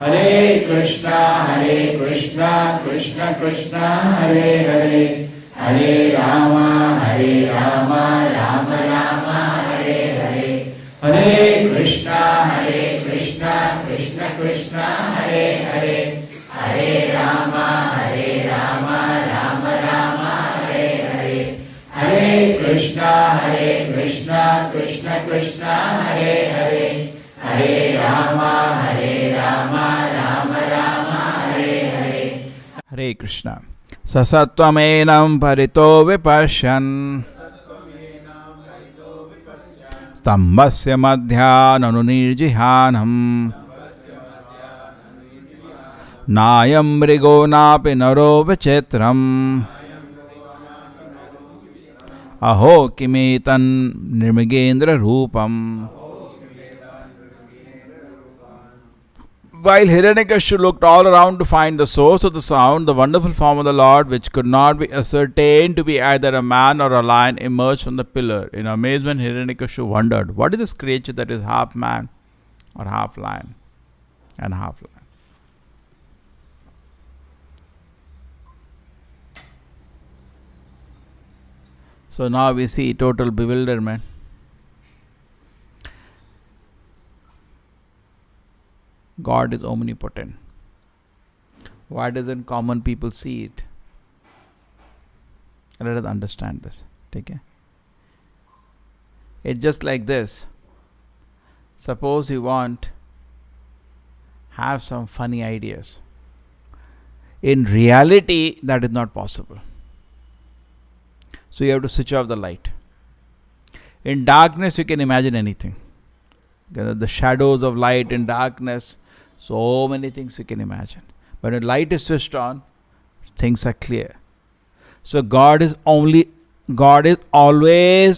Hare Krishna, Krishna Krishna, Hare Hare, Hare Rama, Rama Rama, Hare Hare. Hare Krishna, Krishna Krishna, Hare Hare, Hare Rama, Rama Rama, Hare Hare. Hare Krishna, Krishna Krishna, Hare Hare, Hare Rama, Rama Rama, Hare Hare. Hare Krishna. Sasatvamenam parito vipashyan stambhasya madhyananu nirjihanam nayam mrigo napi naro vichitram aho kimetan nirmigendra rupam. While Hiranyakashipu looked all around to find the source of the sound, the wonderful form of the Lord, which could not be ascertained to be either a man or a lion, emerged from the pillar. In amazement, Hiranyakashipu wondered, what is this creature that is half man or half lion and half lion? So now we see total bewilderment. God is omnipotent. Why doesn't common people see it? Let us understand this. Okay? It's just like this. Suppose you want have some funny ideas. In reality, that is not possible. So you have to switch off the light. In darkness, you can imagine anything. The shadows of light in darkness, so many things we can imagine. But when light is switched on, things are clear. So God is always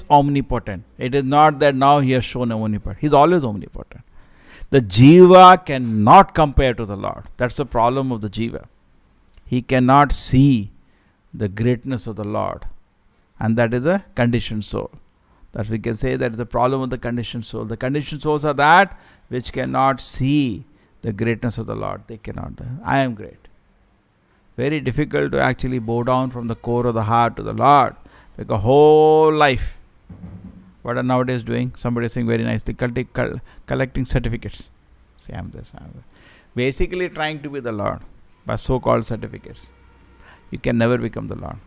omnipotent. It is not that now He has shown omnipotent. He is always omnipotent. The Jiva cannot compare to the Lord. That's the problem of the Jiva. He cannot see the greatness of the Lord. And that is a conditioned soul. That we can say that is the problem of the conditioned soul. The conditioned souls are that which cannot see the greatness of the Lord. They cannot. I am great. Very difficult to actually bow down from the core of the heart to the Lord. Because whole life, what are nowadays doing? Somebody is saying very nicely, collecting certificates. Say, I'm this, I'm this. Basically trying to be the Lord by so-called certificates. You can never become the Lord.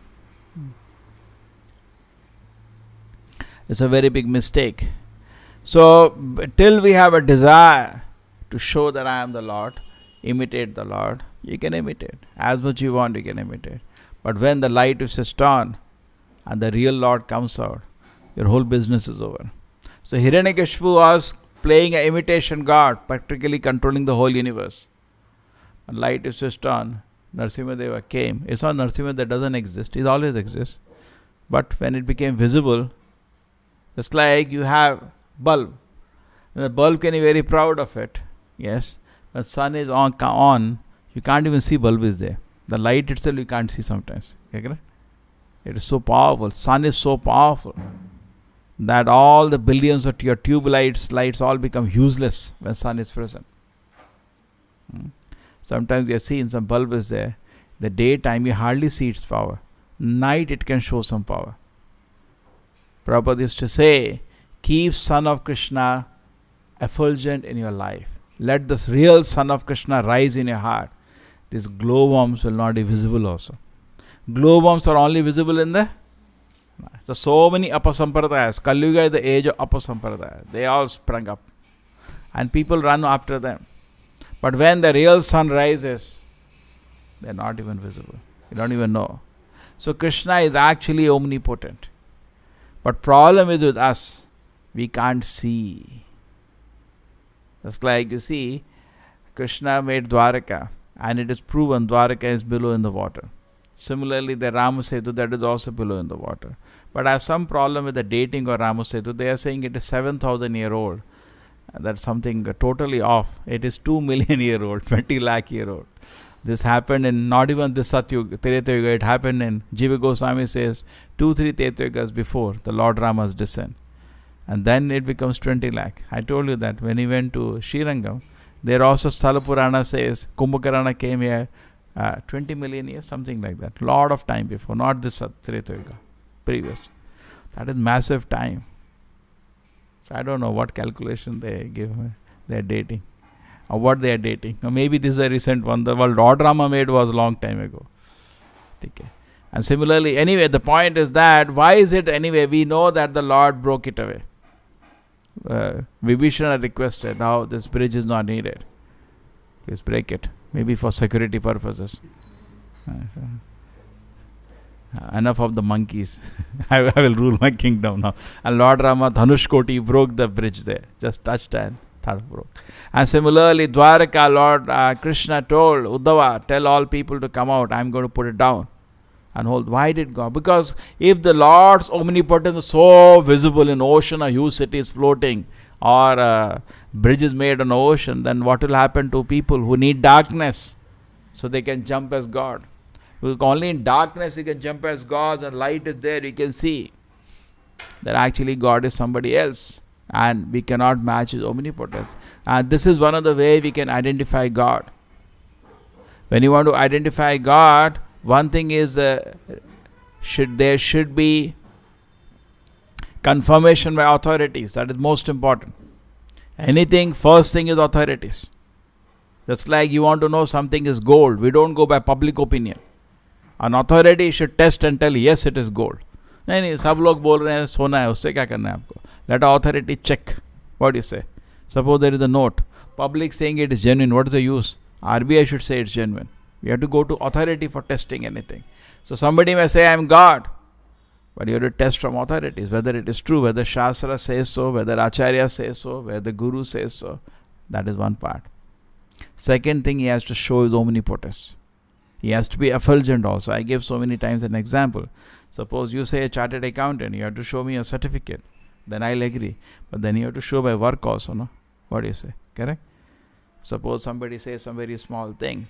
It's a very big mistake. So, till we have a desire to show that I am the Lord, imitate the Lord, you can imitate. As much you want, you can imitate. But when the light is switched on and the real Lord comes out, your whole business is over. So, Hiranyakashipu was playing an imitation God, practically controlling the whole universe. When light is switched on, Narasimhadeva came. It's not Narasimha that doesn't exist. He always exists. But when it became visible, just like you have bulb. And the bulb can be very proud of it. Yes. When sun is on, you can't even see bulb is there. The light itself you can't see sometimes. Okay? It is so powerful. Sun is so powerful that all the billions of your tube lights all become useless when sun is present. Sometimes you are seeing some bulb is there. The daytime you hardly see its power. Night it can show some power. Prabhupada used to say, keep Son of Krishna effulgent in your life. Let this real Son of Krishna rise in your heart. These glowworms will not be visible also. Glowworms are only visible in the... So many apasampradayas. Kali Yuga is the age of apasampradaya. They all sprung up. And people run after them. But when the real sun rises, they are not even visible. You don't even know. So Krishna is actually omnipotent. But problem is with us, we can't see. Just like you see, Krishna made Dwaraka, and it is proven Dwaraka is below in the water. Similarly, the Ramasetu, that is also below in the water. But I have some problem with the dating of Ramasetu. They are saying it is 7,000 year old. That's something totally off. It is 2 million year old, 20 lakh year old. This happened in not even the Satyuga, Treta Yuga. It happened in, Jiva Goswami says, 2-3 Treta Yugas before the Lord Rama's descent. And then it becomes 20 lakh. I told you that when he went to Srirangam, There also Sthala Purana says Kumbhakarna came here 20 million years, something like that. Lot of time before, not this Treta Yuga, previous. That is massive time. So I don't know what calculation they give. They are dating, or what they are dating. Or maybe this is a recent one. The one Lord Rama made was a long time ago. Okay. And similarly, anyway, the point is that why is it anyway? We know that the Lord broke it away. Vibhishana requested, now this bridge is not needed. Please break it. Maybe for security purposes. Enough of the monkeys. I will rule my kingdom now. And Lord Rama, Dhanushkoti, broke the bridge there. Just touched and third broke. And similarly, Dwaraka, Lord Krishna told Uddhava, tell all people to come out. I am going to put it down. And hold. Why did God? Because if the Lord's omnipotence is so visible in ocean, a huge city is floating, or bridges made on the ocean, then what will happen to people who need darkness so they can jump as God? Because only in darkness you can jump as God, and light is there, you can see that actually God is somebody else, and we cannot match His omnipotence. And this is one of the ways we can identify God. When you want to identify God, one thing is there should be confirmation by authorities. That is most important. Anything, first thing is authorities. Just like you want to know something is gold, we don't go by public opinion. An authority should test and tell, yes, it is gold. नहीं सब लोग बोल रहे हैं सोना है, उससे क्या करना है आपको? Let authority check. What do you say? Suppose there is a note, public saying it is genuine. What is the use? RBI should say it's genuine. We have to go to authority for testing anything. So somebody may say, I am God. But you have to test from authorities, whether it is true, whether Shastra says so, whether Acharya says so, whether the Guru says so. That is one part. Second thing, he has to show his omnipotence. He has to be effulgent also. I gave so many times an example. Suppose you say a chartered accountant, you have to show me a certificate. Then I'll agree. But then you have to show by work also, no? What do you say? Correct? Suppose somebody says some very small thing.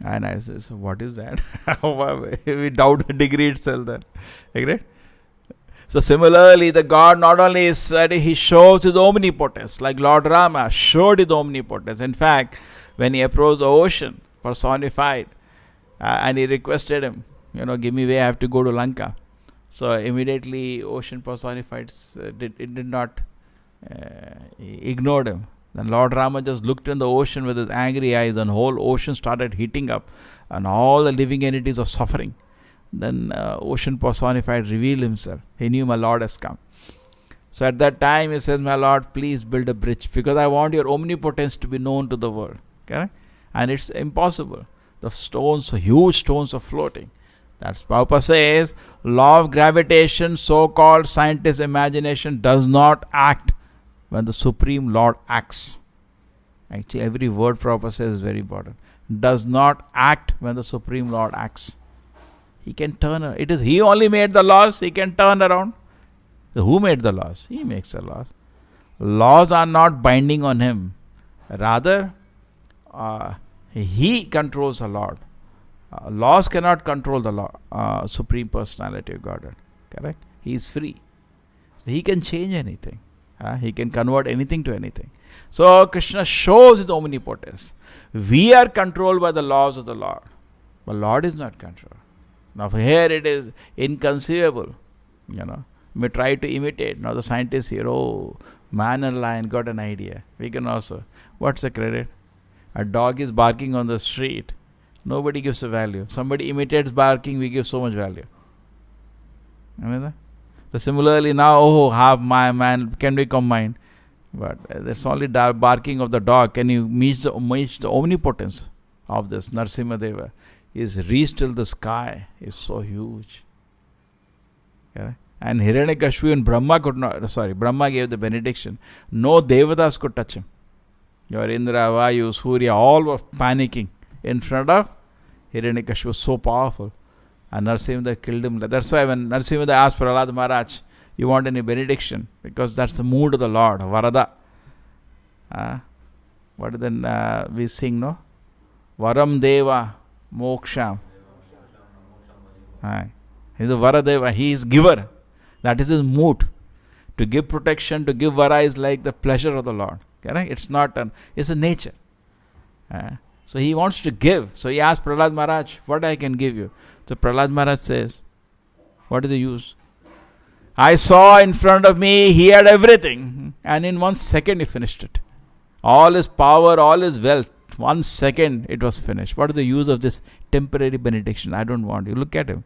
And I say, so what is that? We doubt the degree itself then. Agree? So similarly, the God not only is that He shows His omnipotence, like Lord Rama showed His omnipotence. In fact, when he approached the ocean, personified, and he requested him, give me way, I have to go to Lanka. So immediately ocean personified, it did not, ignored him. Then Lord Rama just looked in the ocean with his angry eyes, and whole ocean started heating up, and all the living entities of suffering. Then ocean personified revealed himself. He knew my Lord has come. So at that time he says, my Lord, please build a bridge, because I want your omnipotence to be known to the world. Okay? And it's impossible. The stones, huge stones are floating. That's Prabhupada says, law of gravitation, so-called scientist imagination, does not act when the Supreme Lord acts. Actually, every word Prabhupada says is very important. Does not act when the Supreme Lord acts. He can turn around. It is He only made the laws. He can turn around. So who made the laws? He makes the laws. Laws are not binding on Him. Rather, He controls the Lord. Laws cannot control the Supreme Personality of Godhead. Correct? He is free. So He can change anything. He can convert anything to anything. So Krishna shows His omnipotence. We are controlled by the laws of the Lord. But Lord is not controlled. Now here it is inconceivable. We try to imitate. Now the scientists here, man and lion got an idea. We can also. What's the credit? A dog is barking on the street. Nobody gives a value. Somebody imitates barking, we give so much value. So similarly now, half my man can be combined. But that's only barking of the dog. Can you meet the omnipotence of this Narasimha Deva? Is reached till the sky, is so huge. Okay? And Hiranyakashipu and Brahma gave the benediction. No Devatas could touch him. Your Indra, Vayu, Surya, all were panicking in front of Hiranyakashipu. Was so powerful. And Narasimha killed him. That's why when Narasimha asked Prahlad Maharaj, you want any benediction? Because that's the mood of the Lord, Varada. What then we sing, no? Varam Deva Moksham. He's a Varadeva. He is giver. That is his mood. To give protection, to give vara is like the pleasure of the Lord. Correct? It's not it's a nature. So he wants to give. So he asked Prahlad Maharaj, what I can give you? So Prahlad Maharaj says, what is the use? I saw in front of me, he had everything. And in 1 second he finished it. All his power, all his wealth. 1 second it was finished. What is the use of this temporary benediction? I don't want. You look at him.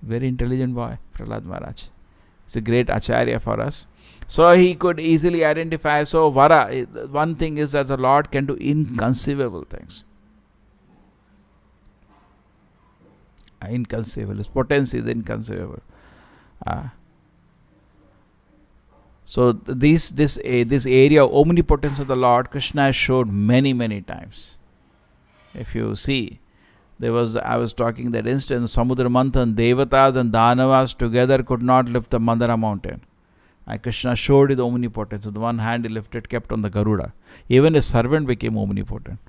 Very intelligent boy, Prahlad Maharaj. He's a great acharya for us. So he could easily identify. So Vara, one thing is that the Lord can do inconceivable things. Inconceivable. His potency is inconceivable. So this area of omnipotence of the Lord, Krishna has showed many, many times. If you see, I was talking that instance, Samudra Manthan, Devatas and Danavas together could not lift the Mandara mountain. And Krishna showed his omnipotence. With one hand he lifted, kept on the Garuda. Even his servant became omnipotent.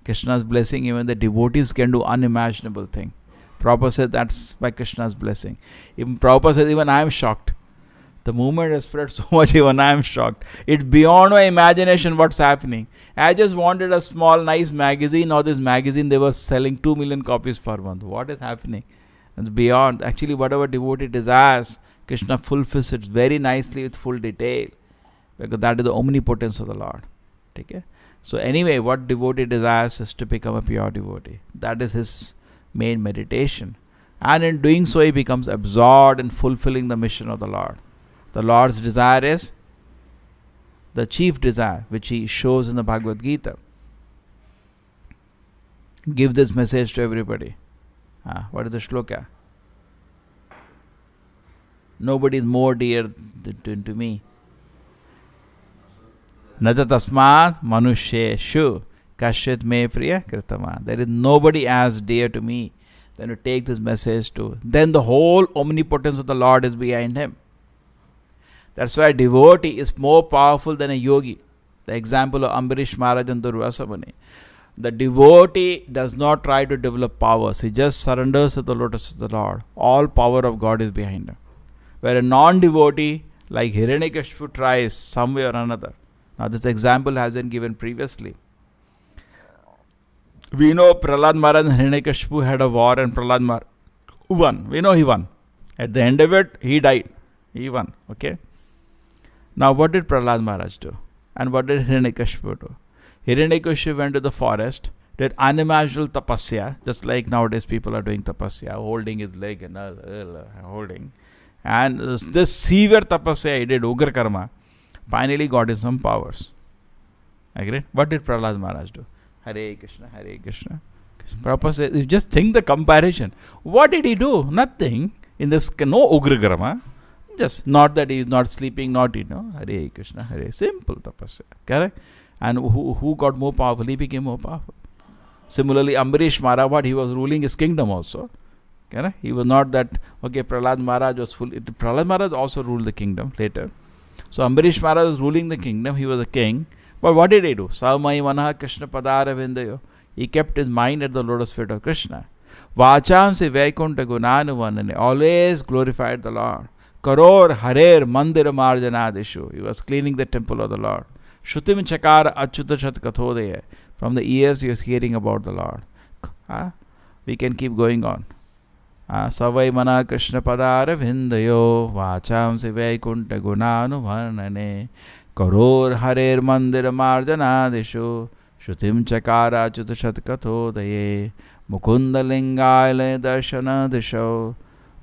Krishna's blessing, even the devotees can do unimaginable thing. Prabhupada said that's by Krishna's blessing. Even Prabhupada said, even I am shocked. The movement has spread so much, even I am shocked. It's beyond my imagination what's happening. I just wanted a small, nice magazine. Now this magazine, they were selling 2 million copies per month. What is happening? It's beyond. Actually, whatever devotee desires, Krishna fulfills it very nicely with full detail. Because that is the omnipotence of the Lord. Okay? So anyway, what devotee desires is to become a pure devotee. That is his main meditation. And in doing so, he becomes absorbed in fulfilling the mission of the Lord. The Lord's desire is the chief desire, which he shows in the Bhagavad Gita. Give this message to everybody. What is the shloka? Nobody is more dear to me. Nata tasmat manusheshu kashit me priya kritama. There is nobody as dear to me than to take this message to. Then the whole omnipotence of the Lord is behind him. That's why a devotee is more powerful than a yogi. The example of Ambarish Maharaj and Durvasa Muni. The devotee does not try to develop powers. He just surrenders to the lotus of the Lord. All power of God is behind him. Where a non-devotee like Hiranyakashipu tries some way or another. Now this example has been given previously. We know Prahlad Maharaj and Hiranyakashipu had a war and Prahlad Maharaj won. We know he won. At the end of it, he died. He won. Okay. Now what did Prahlad Maharaj do? And what did Hiranyakashipu do? Hiranyakashipu went to the forest, did unimaginable tapasya, just like nowadays people are doing tapasya, holding his leg and holding. And this severe tapasya he did, Ugra Karma, finally got him some powers. Agree? What did Prahlad Maharaj do? Hare Krishna, Hare Krishna. Prabhupada says, you just think the comparison. What did he do? Nothing. In this, no Ugra Karma. Just not that he is not sleeping, not Hare Krishna, Hare. Simple tapasya. Correct? And who got more powerful? He became more powerful. Similarly, Ambarish Maharaj, he was ruling his kingdom also. Correct? He was not that, Prahlad Maharaj was full. Prahlad Maharaj also ruled the kingdom later. So Ambarish Maharaj was ruling the kingdom. He was a king. But what did he do? Savamai Manaha Krishna Padara Vindayo. He kept his mind at the lotus feet of Krishna. Vacham se Vaikunta Gunanuvanane. Always glorified the Lord. Karor Harer Mandira Marjanadishu. He was cleaning the temple of the Lord. Shrutim Chakara Achyuta Shat Kathodaya. From the ears he was hearing about the Lord. We can keep going on. Savai Mana Krishna Padara Vindayo. Vacham se Vaikunta Gunanu Varnane. Karor Harer Mandira Marjanadishu. Shrutim Chakara Achyuta Shat Kathodaya. Mukunda Lingaya Darshana Disho.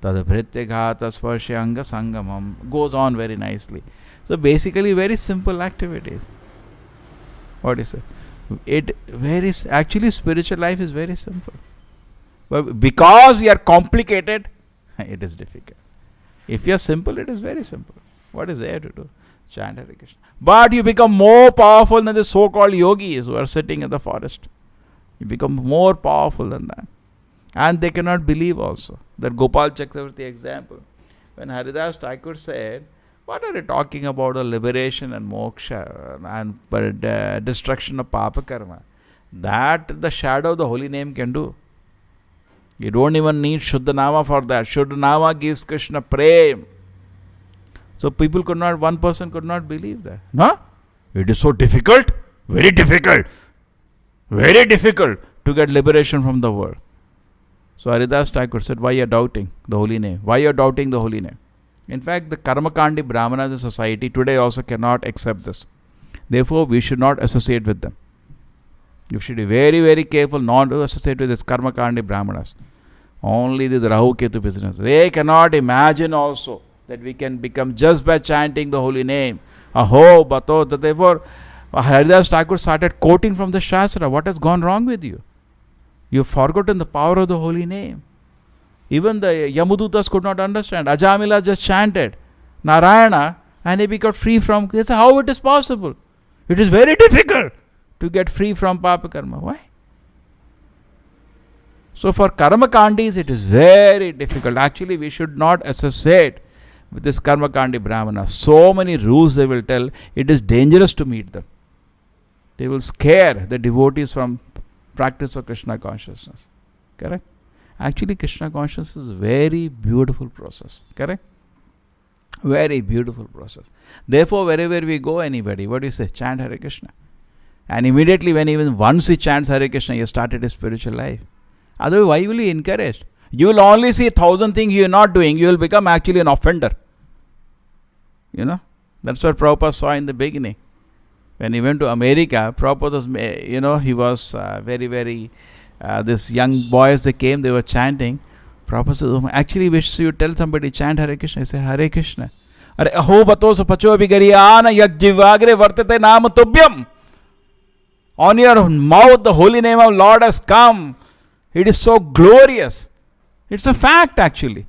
Tadabhritya Ghata Sparshyanga Sangamam. Goes on very nicely. So basically very simple activities. What is it? Actually spiritual life is very simple. But because we are complicated, it is difficult. If you are simple, it is very simple. What is there to do? Chant Hare Krishna. But you become more powerful than the so-called yogis who are sitting in the forest. You become more powerful than that. And they cannot believe also. That Gopal Chakravarti example. When Haridas Thakur said, what are you talking about, a liberation and moksha and destruction of papa karma? That the shadow of the holy name can do. You don't even need Shuddhanama for that. Shuddhanama gives Krishna prem. So one person could not believe that. No? It is so difficult. Very difficult. Very difficult to get liberation from the world. So Haridas Thakur said, why you are doubting the holy name? Why you are doubting the holy name? In fact, the Karmakandi Brahmanas in society today also cannot accept this. Therefore, we should not associate with them. You should be very, very careful not to associate with this Karmakandi Brahmanas. Only this Rahu Ketu business. They cannot imagine also that we can become just by chanting the holy name. Aho, Bato. Therefore, Haridas Thakur started quoting from the Shastra. What has gone wrong with you? You have forgotten the power of the holy name. Even the Yamudutas could not understand. Ajamila just chanted Narayana and he got free from. They said, how it is possible? It is very difficult to get free from Papa Karma. Why? So for Karma Kandis, it is very difficult. Actually, we should not associate with this Karma Kandi Brahmana. So many rules they will tell. It is dangerous to meet them. They will scare the devotees from practice of Krishna consciousness. Correct? Actually, Krishna consciousness is a very beautiful process. Correct? Very beautiful process. Therefore, wherever we go, anybody, what do you say? Chant Hare Krishna. And immediately when even once he chants Hare Krishna, he has started his spiritual life. Otherwise, why will he encourage? You will only see 1,000 things you are not doing. You will become actually an offender. You know? That's what Prabhupada saw in the beginning. When he went to America, Prabhupada was, he was very, this young boys, they came, they were chanting. Prabhupada said, oh, actually wish you tell somebody, chant Hare Krishna. He said, Hare Krishna. Are aho bato so pacho abhigariyana yak jivagre vartate nama tubhyam. On your mouth, the holy name of Lord has come. It is so glorious. It's a fact actually.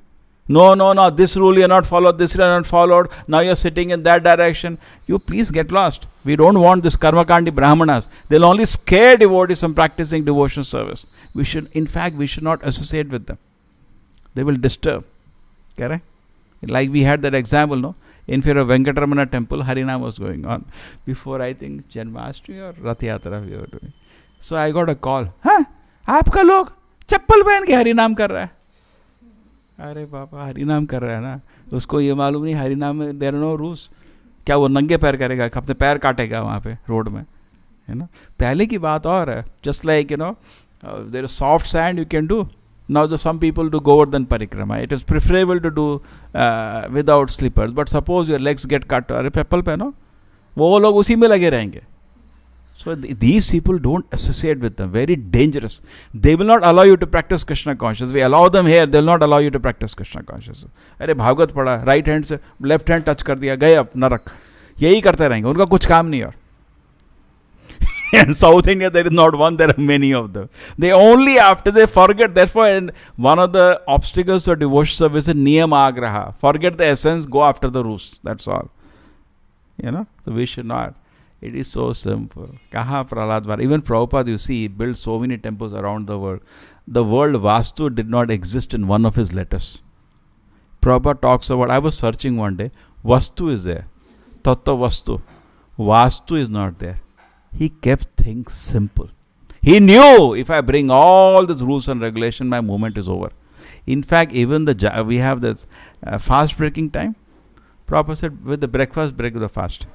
No, this rule you are not followed, this rule you are not followed. Now you are sitting in that direction. You please get lost. We don't want this Karmakandi Brahmanas. They'll only scare devotees from practicing devotion service. We should not associate with them. They will disturb. Correct? Like we had that example, no? In front of Venkataramana temple, Harinam was going on. Before I think Janmashtami or Rath Yatra we were doing. So I got a call. आपका लोग चप्पल पहन के हरिनाम कर रहा है. अरे बाबा हरिनाम कर रहा है ना, उसको ये मालूम नहीं हरिनाम में देयर नो रूल्स. क्या वो नंगे पैर करेगा, अपने पैर काटेगा वहाँ पे रोड में, है ना. पहले की बात और है. Just like there is soft sand you can do. Now some people do Govardhan Parikrama. It is preferable to do without slippers. But suppose your legs get cut, अरे चप्पल पहनो, वो लोग उसी में लगे रहेंगे. So these people don't associate with them. Very dangerous. They will not allow you to practice Krishna consciousness. We allow them here. They will not allow you to practice Krishna consciousness. अरे भागवत पढ़ा, right hand से left hand touch कर दिया, गए अब नरक. यही करते रहेंगे. उनका कुछ काम नहीं. और in South India there is not one, there are many of them. They only after they forget. Therefore, one of the obstacles of devotion service is niyama agraha. Forget the essence, go after the rules. That's all. So we should not. It is so simple. Kaha Prahlad Maharaj. Even Prabhupada, you see, he built so many temples around the world. The word Vastu did not exist in one of his letters. Prabhupada talks about, I was searching one day, Vastu is there. Tattva Vastu. Vastu is not there. He kept things simple. He knew if I bring all these rules and regulation, my movement is over. In fact, even we have this fast breaking time. Prabhupada said, with the breakfast, break the fast.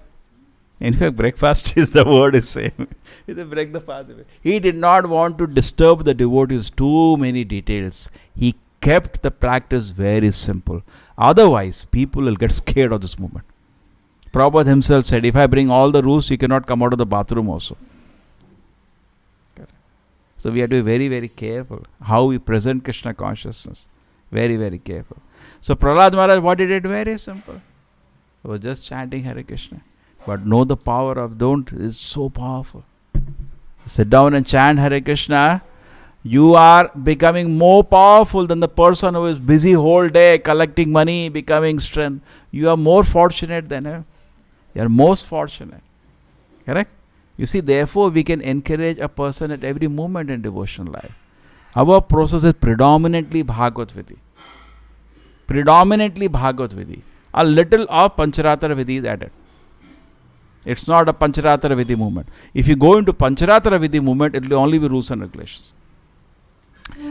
In fact, breakfast is the word is same. It's break the fast. He did not want to disturb the devotees too many details. He kept the practice very simple. Otherwise, people will get scared of this movement. Prabhupada himself said, if I bring all the rules, you cannot come out of the bathroom also. So we have to be very, very careful how we present Krishna consciousness. Very, very careful. So Prahlad Maharaj, what he did? Very simple. He was just chanting Hare Krishna. But know the power of don't is so powerful. Sit down and chant Hare Krishna. You are becoming more powerful than the person who is busy whole day collecting money, becoming strength. You are more fortunate than him. You are most fortunate. Correct? You see, therefore we can encourage a person at every moment in devotional life. Our process is predominantly Bhagavad Vidhi. Predominantly Bhagavad Vidhi. A little of Pancharatara Vidhi is added. It's not a Pancharatara Vidhi movement. If you go into Pancharatara Vidhi movement, it will only be rules and regulations.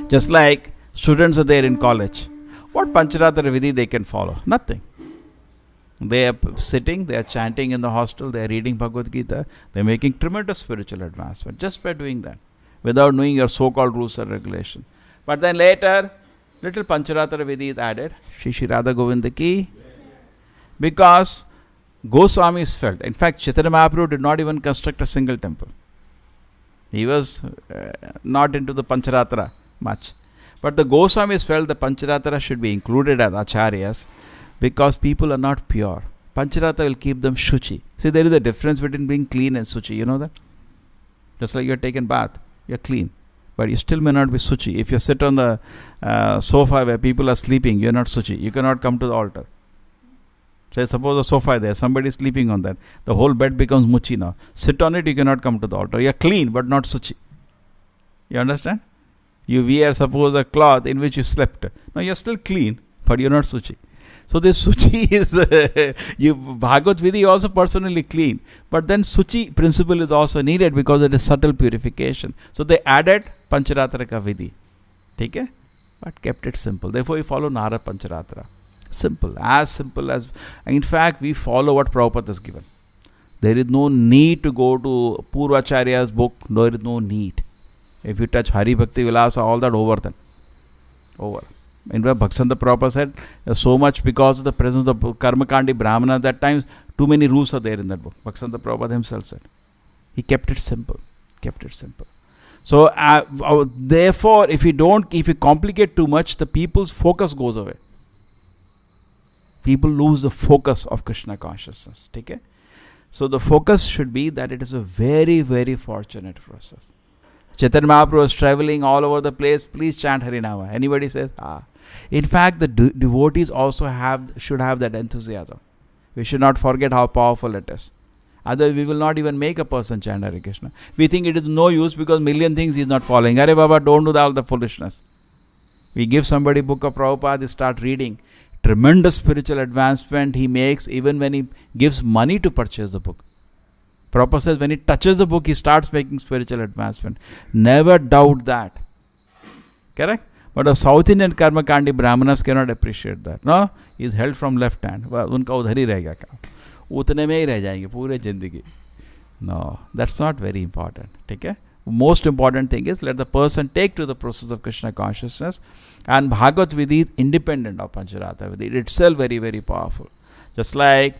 Just like students are there in college. What Pancharatara Vidhi they can follow? Nothing. They are sitting, they are chanting in the hostel, they are reading Bhagavad Gita, they are making tremendous spiritual advancement just by doing that. without knowing your so-called rules and regulations. But then later, little Pancharatra Vidhi is added. Shri Shri Radha Govinda ki. Because Goswamis felt, in fact, Chaitanya Mahaprabhu did not even construct a single temple. He was not into the Pancharatra much. But the Goswamis felt the Pancharatra should be included as acharyas because people are not pure. Pancharatra will keep them shuchi. See, there is a difference between being clean and suchi. You know that? Just like you are taking bath, you are clean. But you still may not be suchi. If you sit on the sofa where people are sleeping, you are not suchi. You cannot come to the altar. Say, suppose a sofa is there, somebody is sleeping on that. The whole bed becomes muchi now. Sit on it, you cannot come to the altar. You are clean, but not suchi. You understand? You wear, suppose, a cloth in which you slept. Now you are still clean, but you are not suchi. So this suchi is, Bhagavad Vidhi also personally clean. But then suchi principle is also needed because it is subtle purification. So they added Pancharatra ka Vidhi. Okay? But kept it simple. Therefore we follow Nara Pancharatra. Simple as, in fact, we follow what Prabhupada has given. There is no need to go to Purvacharya's book. There is no need. If you touch Hari Bhakti Vilasa, all that over then. Over. In fact, Bhaktisivanta Prabhupada said, so much because of the presence of the Karmakandi Brahmana, at that times, too many rules are there in that book. Bhaktisivanta Prabhupada himself said. He kept it simple. So, therefore, if you complicate too much, the people's focus goes away. People lose the focus of Krishna consciousness. Okay? So the focus should be that it is a very, very fortunate process. Chaitanya Mahaprabhu was traveling all over the place. Please chant Harinama. Anybody says, In fact, the devotees also should have that enthusiasm. We should not forget how powerful it is. Otherwise, we will not even make a person chant Hare Krishna. We think it is no use because million things he is not following. Hare Baba, don't do all the foolishness. We give somebody book of Prabhupada, they start reading. Tremendous spiritual advancement he makes even when he gives money to purchase the book. Prabhupada says when he touches the book, he starts making spiritual advancement. Never doubt that. Correct? But the South Indian Karmakandi Brahmanas cannot appreciate that. No? He is held from left hand. Unka udhar hi rahega kaam. Utne mein hi reh jayenge poore zindagi. No, that's not very important. Okay? Most important thing is let the person take to the process of Krishna consciousness, and Bhagavad Vidhi is independent of Pancharatra Vidhi. It itself very, very powerful. Just like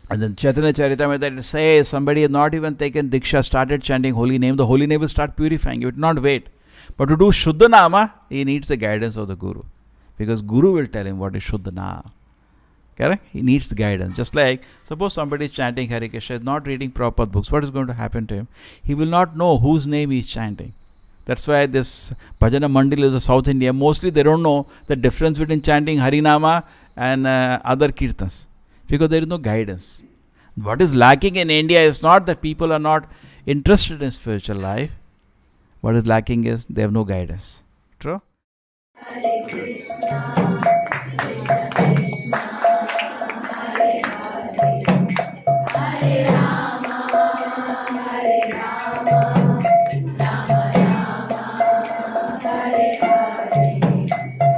and then Chaitanya Charitamrita, it says somebody has not even taken Diksha, started chanting holy name, the holy name will start purifying. You will not wait. But to do Shuddha Nama, he needs the guidance of the Guru. Because Guru will tell him what is Shuddha Nama. Correct? He needs the guidance. Just like, suppose somebody is chanting Hare Krishna, is not reading Prabhupada books, what is going to happen to him? He will not know whose name he is chanting. That's why this Bhajana Mandal is a South India. Mostly they don't know the difference between chanting Harinama and other Kirtans. Because there is no guidance. What is lacking in India is not that people are not interested in spiritual life. What is lacking is they have no guidance. True? Hare Krishna, Krishna Krishna, Hare Hare, Hare Rama, Hare Rama, Rama Rama, Hare Hare,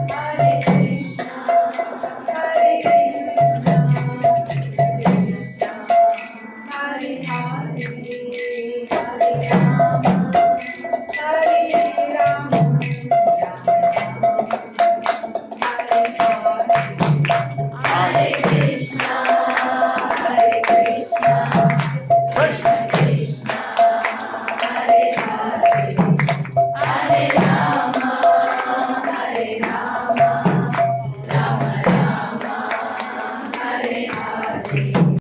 Hare Krishna, Hare Krishna, Krishna Hare Hare, Hare Rama, Hare Rama, Hare Krishna, Hare Krishna, Krishna Krishna, Hare Hare, Hare Rama.